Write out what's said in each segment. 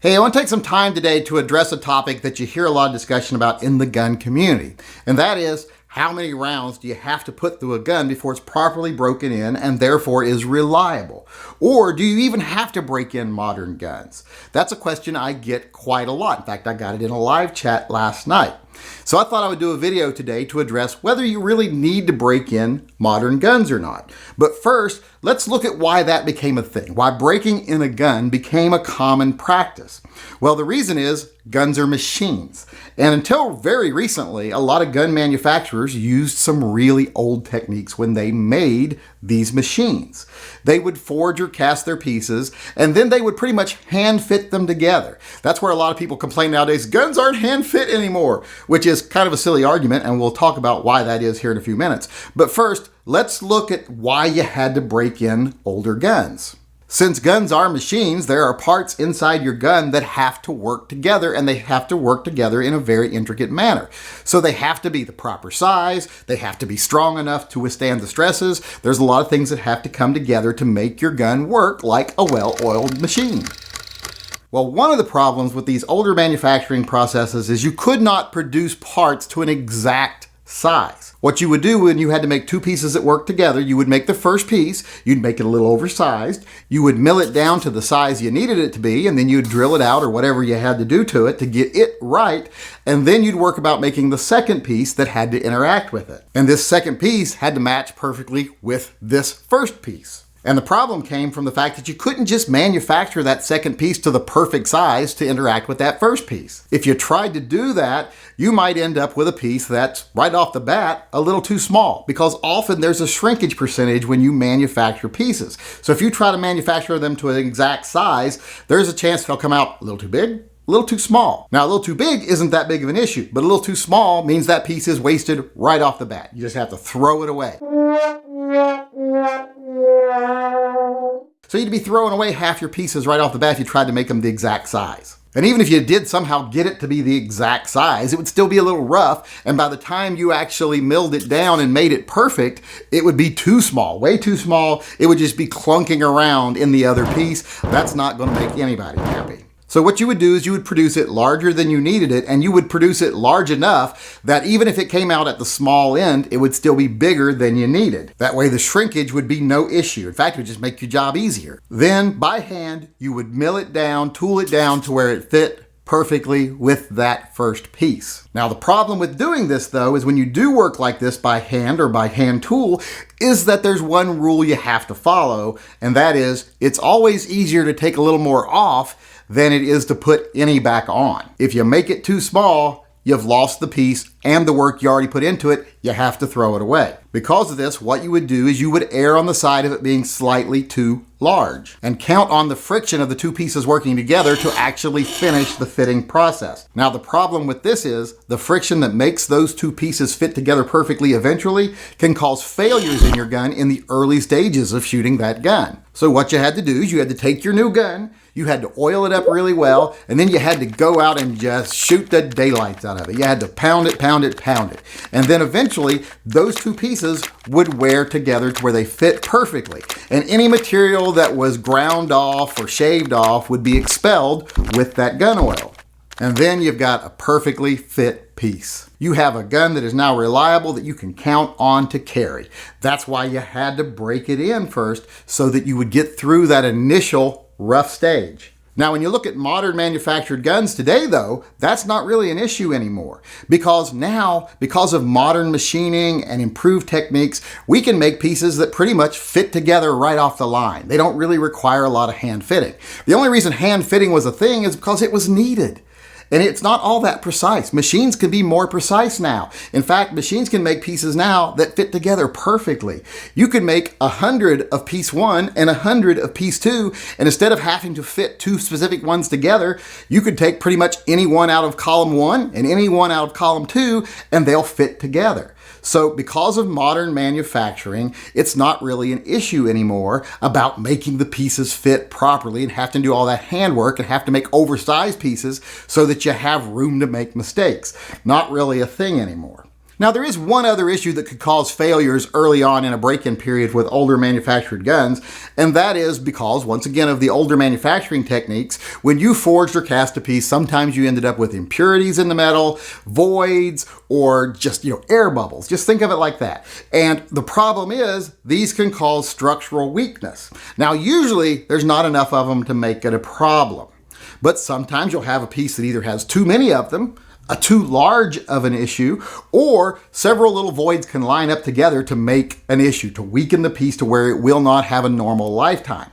Hey, I want to take some time today to address a topic that you hear a lot of discussion about in the gun community, and that is how many rounds do you have to put through a gun before it's properly broken in and therefore is reliable? Or do you even have to break in modern guns? That's a question I get quite a lot. In fact, I got it in a live chat last night. So I thought I would do a video today to address whether you really need to break in modern guns or not. But first, let's look at why that became a thing, why breaking in a gun became a common practice. Well, the reason is guns are machines. And until very recently, a lot of gun manufacturers used some really old techniques when they made these machines. They would forge or cast their pieces, and then they would pretty much hand fit them together. That's where a lot of people complain nowadays, guns aren't hand fit anymore, which is kind of a silly argument, and we'll talk about why that is here in a few minutes. But first, let's look at why you had to break in older guns. Since guns are machines, there are parts inside your gun that have to work together, and they have to work together in a very intricate manner. So they have to be the proper size, they have to be strong enough to withstand the stresses. There's a lot of things that have to come together to make your gun work like a well-oiled machine. Well, one of the problems with these older manufacturing processes is you could not produce parts to an exact size. What you would do when you had to make two pieces that work together, you would make the first piece, you'd make it a little oversized, you would mill it down to the size you needed it to be, and then you'd drill it out or whatever you had to do to it to get it right, and then you'd work about making the second piece that had to interact with it. And this second piece had to match perfectly with this first piece. And the problem came from the fact that you couldn't just manufacture that second piece to the perfect size to interact with that first piece. If you tried to do that, you might end up with a piece that's, right off the bat, a little too small, because often there's a shrinkage percentage when you manufacture pieces. So if you try to manufacture them to an exact size, there's a chance they'll come out a little too big, a little too small. Now, a little too big isn't that big of an issue, but a little too small means that piece is wasted right off the bat. You just have to throw it away. So you'd be throwing away half your pieces right off the bat if you tried to make them the exact size. And even if you did somehow get it to be the exact size, it would still be a little rough, and by the time you actually milled it down and made it perfect, it would be too small, way too small. It would just be clunking around in the other piece. That's not going to make anybody happy. So what you would do is you would produce it larger than you needed it, and you would produce it large enough that even if it came out at the small end, it would still be bigger than you needed. That way the shrinkage would be no issue. In fact, it would just make your job easier. Then by hand, you would mill it down, tool it down to where it fit perfectly with that first piece. Now the problem with doing this though is when you do work like this by hand or by hand tool is that there's one rule you have to follow, and that is it's always easier to take a little more off than it is to put any back on. If you make it too small, you've lost the piece and the work you already put into it, you have to throw it away. Because of this, what you would do is you would err on the side of it being slightly too large and count on the friction of the two pieces working together to actually finish the fitting process. Now, the problem with this is the friction that makes those two pieces fit together perfectly eventually can cause failures in your gun in the early stages of shooting that gun. So what you had to do is you had to take your new gun, you had to oil it up really well, and then you had to go out and just shoot the daylights out of it. You had to pound it. And then eventually, those two pieces would wear together to where they fit perfectly. And any material that was ground off or shaved off would be expelled with that gun oil. And then you've got a perfectly fit piece. You have a gun that is now reliable that you can count on to carry. That's why you had to break it in first so that you would get through that initial rough stage. Now, when you look at modern manufactured guns today, though, that's not really an issue anymore. Because now, because of modern machining and improved techniques, we can make pieces that pretty much fit together right off the line. They don't really require a lot of hand fitting. The only reason hand fitting was a thing is because it was needed. And it's not all that precise. Machines can be more precise now. In fact, machines can make pieces now that fit together perfectly. You can make 100 of piece 1 and 100 of piece 2, and instead of having to fit two specific ones together, you could take pretty much any one out of column 1 and any one out of column 2, and they'll fit together. So because of modern manufacturing, it's not really an issue anymore about making the pieces fit properly and have to do all that handwork and have to make oversized pieces so that you have room to make mistakes. Not really a thing anymore. Now, there is one other issue that could cause failures early on in a break-in period with older manufactured guns, and that is because, once again, of the older manufacturing techniques. When you forged or cast a piece, sometimes you ended up with impurities in the metal, voids, or just, air bubbles. Just think of it like that. And the problem is, these can cause structural weakness. Now, usually, there's not enough of them to make it a problem. But sometimes you'll have a piece that either has too many of them, too large of an issue, or several little voids can line up together to make an issue, to weaken the piece to where it will not have a normal lifetime.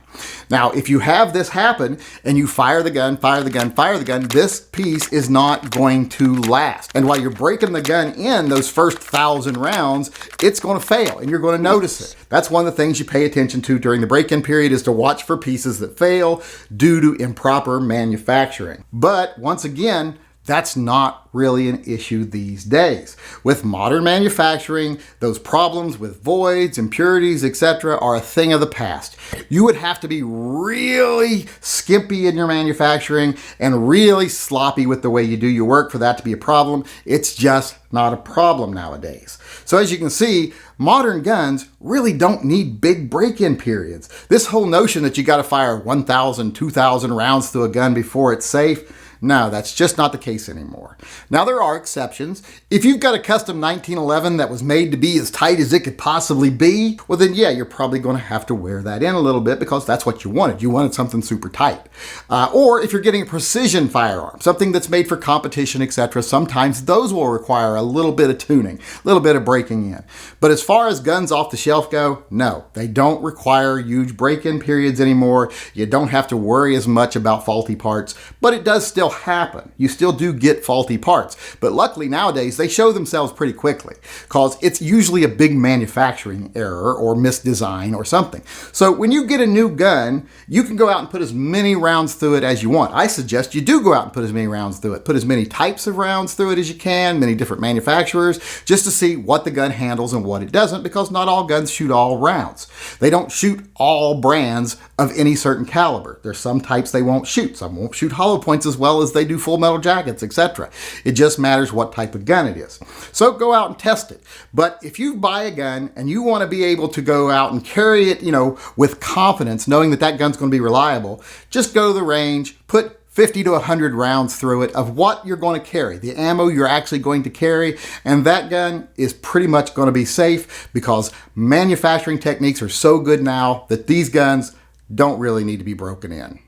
Now, if you have this happen and you fire the gun, this piece is not going to last. And while you're breaking the gun in those first 1,000 rounds, it's going to fail and you're going to notice it. That's one of the things you pay attention to during the break-in period, is to watch for pieces that fail due to improper manufacturing. But once again, that's not really an issue these days. With modern manufacturing, those problems with voids, impurities, etc. are a thing of the past. You would have to be really skimpy in your manufacturing and really sloppy with the way you do your work for that to be a problem. It's just not a problem nowadays. So as you can see, modern guns really don't need big break-in periods. This whole notion that you got to fire 1,000, 2,000 rounds through a gun before it's safe, no, that's just not the case anymore. Now, there are exceptions. If you've got a custom 1911 that was made to be as tight as it could possibly be, well then yeah, you're probably going to have to wear that in a little bit because that's what you wanted. You wanted something super tight. Or if you're getting a precision firearm, something that's made for competition, etc., sometimes those will require a little bit of tuning, a little bit of breaking in. But as far as guns off the shelf go, no, they don't require huge break-in periods anymore. You don't have to worry as much about faulty parts, but it does still happen. You still do get faulty parts, but luckily nowadays they show themselves pretty quickly because it's usually a big manufacturing error or misdesign or something. So when you get a new gun, you can go out and put as many rounds through it as you want. I suggest you do go out and put as many rounds through it. Put as many types of rounds through it as you can, many different manufacturers, just to see what the gun handles and what it doesn't, because not all guns shoot all rounds. They don't shoot all brands of any certain caliber. There's some types they won't shoot. Some won't shoot hollow points as well as they do full metal jackets, etc. It just matters what type of gun it is. So go out and test it. But if you buy a gun and you want to be able to go out and carry it, with confidence, knowing that that gun's going to be reliable, just go to the range, put 50 to 100 rounds through it of what you're going to carry, the ammo you're actually going to carry, and that gun is pretty much going to be safe because manufacturing techniques are so good now that these guns don't really need to be broken in.